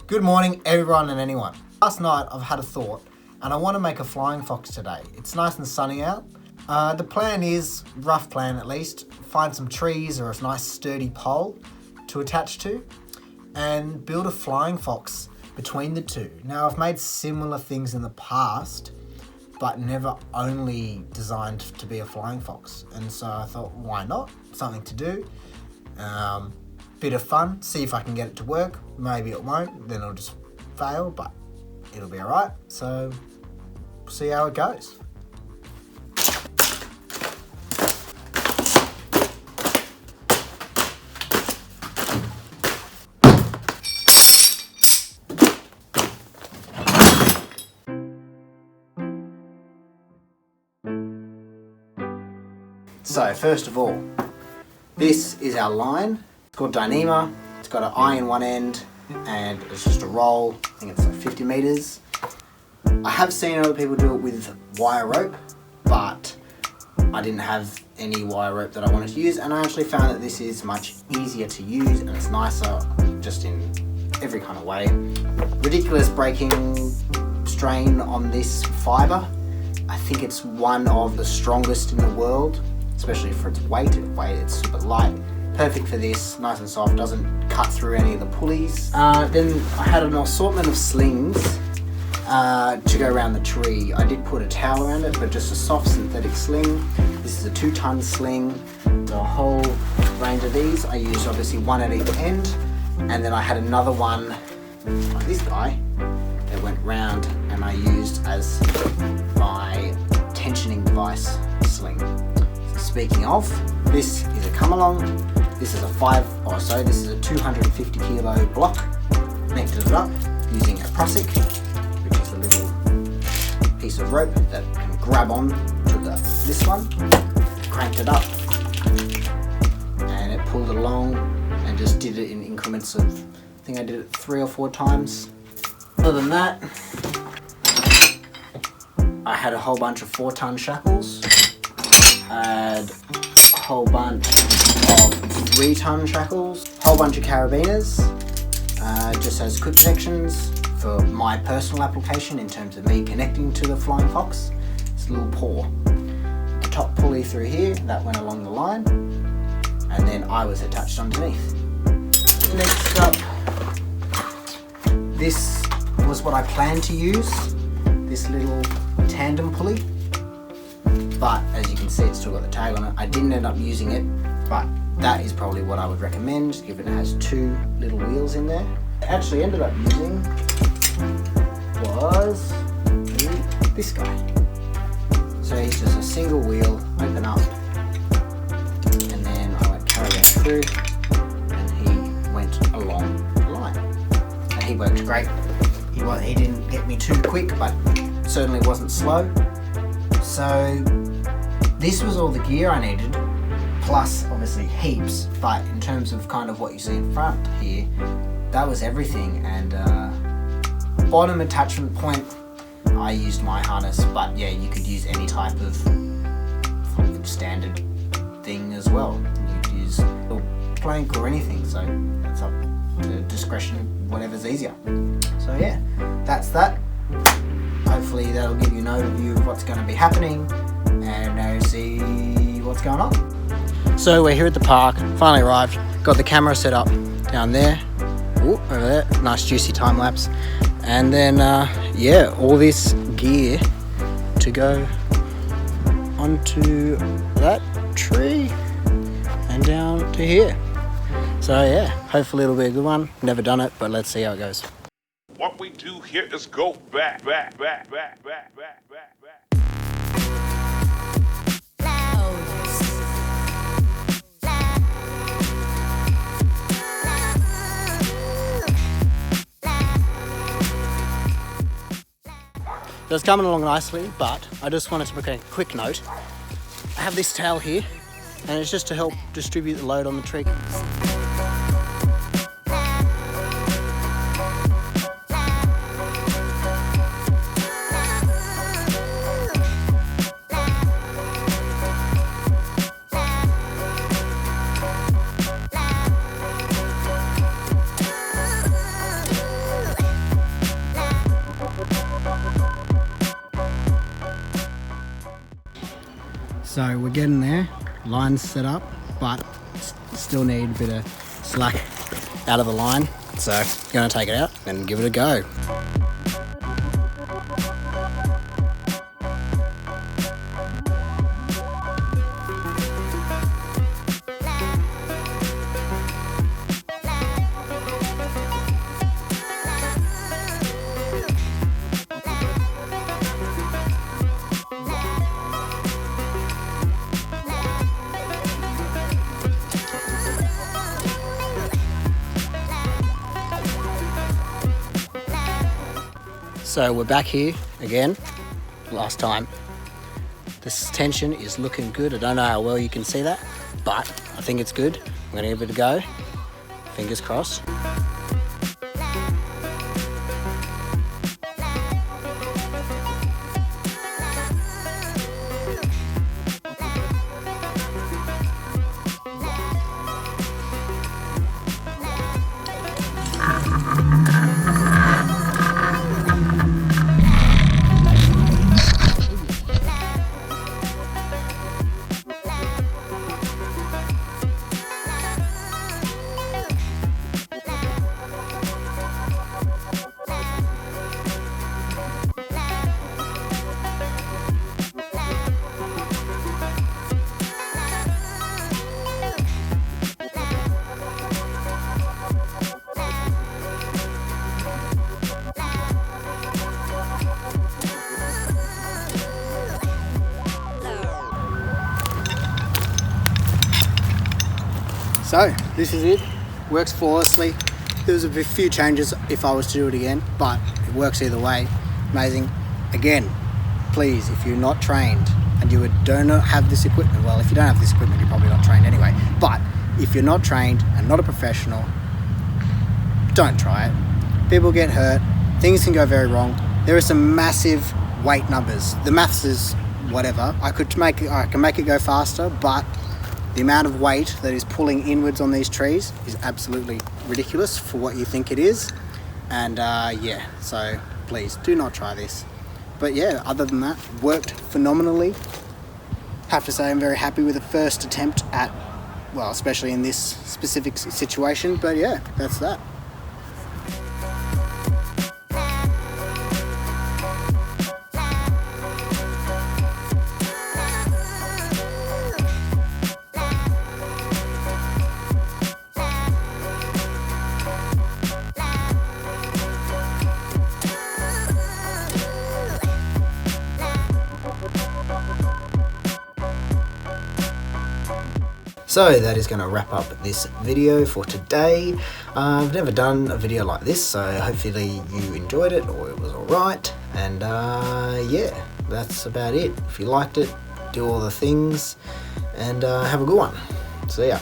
Good morning, everyone and anyone. Last night I've had a thought and I want to make a flying fox today. It's nice and sunny out. The plan is, rough plan at least, find some trees or a nice sturdy pole to attach to and build a flying fox between the two. Now I've made similar things in the past, but never only designed to be a flying fox. And so I thought, why not? Something to do. Bit of fun, see if I can get it to work. Maybe it won't, then it'll just fail, but it'll be alright. So, see how it goes. So, first of all, this is our line. It's called Dyneema. It's got an eye in one end and it's just a roll. I think it's like 50 meters. I have seen other people do it with wire rope, but I didn't have any wire rope that I wanted to use, and I actually found that this is much easier to use and it's nicer just in every kind of way. Ridiculous breaking strain on this fiber. I think it's one of the strongest in the world, especially for its weight. It's super light. Perfect for this, nice and soft, doesn't cut through any of the pulleys. Then I had an assortment of slings to go around the tree. I did put a towel around it, but just a soft synthetic sling. This is a 2-ton sling. The whole range of these, I used obviously one at each end, and then I had another one like this guy that went round and I used as my tensioning device sling. So speaking of, this is a come along. This is this is a 250 kilo block. Connected it up using a prusik, which is a little piece of rope that can grab on to this one. Cranked it up and it pulled it along and just did it in increments of, I think I did it 3 or 4 times. Other than that, I had a whole bunch of 4-ton shackles. I had a whole bunch of 3-ton shackles, whole bunch of carabiners, just as quick connections for my personal application in terms of me connecting to the flying fox. It's a little paw. The top pulley through here, that went along the line, and then I was attached underneath. Next up, this was what I planned to use, this little tandem pulley, but as you can see it's still got the tag on it. I didn't end up using it, but that is probably what I would recommend, given it has 2 little wheels in there. I actually ended up using was this guy. So he's just a single wheel, open up, and then I went carry that through, and he went along the line. And he worked great. He didn't get me too quick, but certainly wasn't slow. So this was all the gear I needed, plus obviously heaps, but in terms of kind of what you see in front here, that was everything. And bottom attachment point, I used my harness, but yeah, you could use any type of standard thing as well. You could use a plank or anything, so that's up to discretion, whatever's easier. So yeah, that's that. Hopefully that'll give you an overview of what's going to be happening, and now see what's going on. So we're here at the park, finally arrived, got the camera set up down there, over there, nice juicy time lapse, and then yeah, all this gear to go onto that tree and down to here. So yeah, hopefully it'll be a good one. Never done it, but let's see how it goes. What we do here is go back. So it's coming along nicely, but I just wanted to make a quick note. I have this towel here, and it's just to help distribute the load on the tree. So we're getting there, line's set up, but still need a bit of slack out of the line. So gonna take it out and give it a go. So we're back here again, last time. This tension is looking good. I don't know how well you can see that, but I think it's good. I'm gonna give it a go. Fingers crossed. So this is it, works flawlessly. There's a few changes if I was to do it again, but it works either way. Amazing. Again, please, if you're not trained and you do not have this equipment, well, if you don't have this equipment, you're probably not trained anyway, but if you're not trained and not a professional, don't try it. People get hurt, things can go very wrong. There are some massive weight numbers. The maths is whatever. I can make it go faster, but the amount of weight that is pulling inwards on these trees is absolutely ridiculous for what you think it is. And yeah, so please do not try this. But yeah, other than that, worked phenomenally. Have to say I'm very happy with the first attempt at, well, especially in this specific situation. But yeah, that's that. So that is going to wrap up this video for today. I've never done a video like this, so hopefully you enjoyed it or it was alright. And yeah, that's about it. If you liked it, do all the things and have a good one. See ya.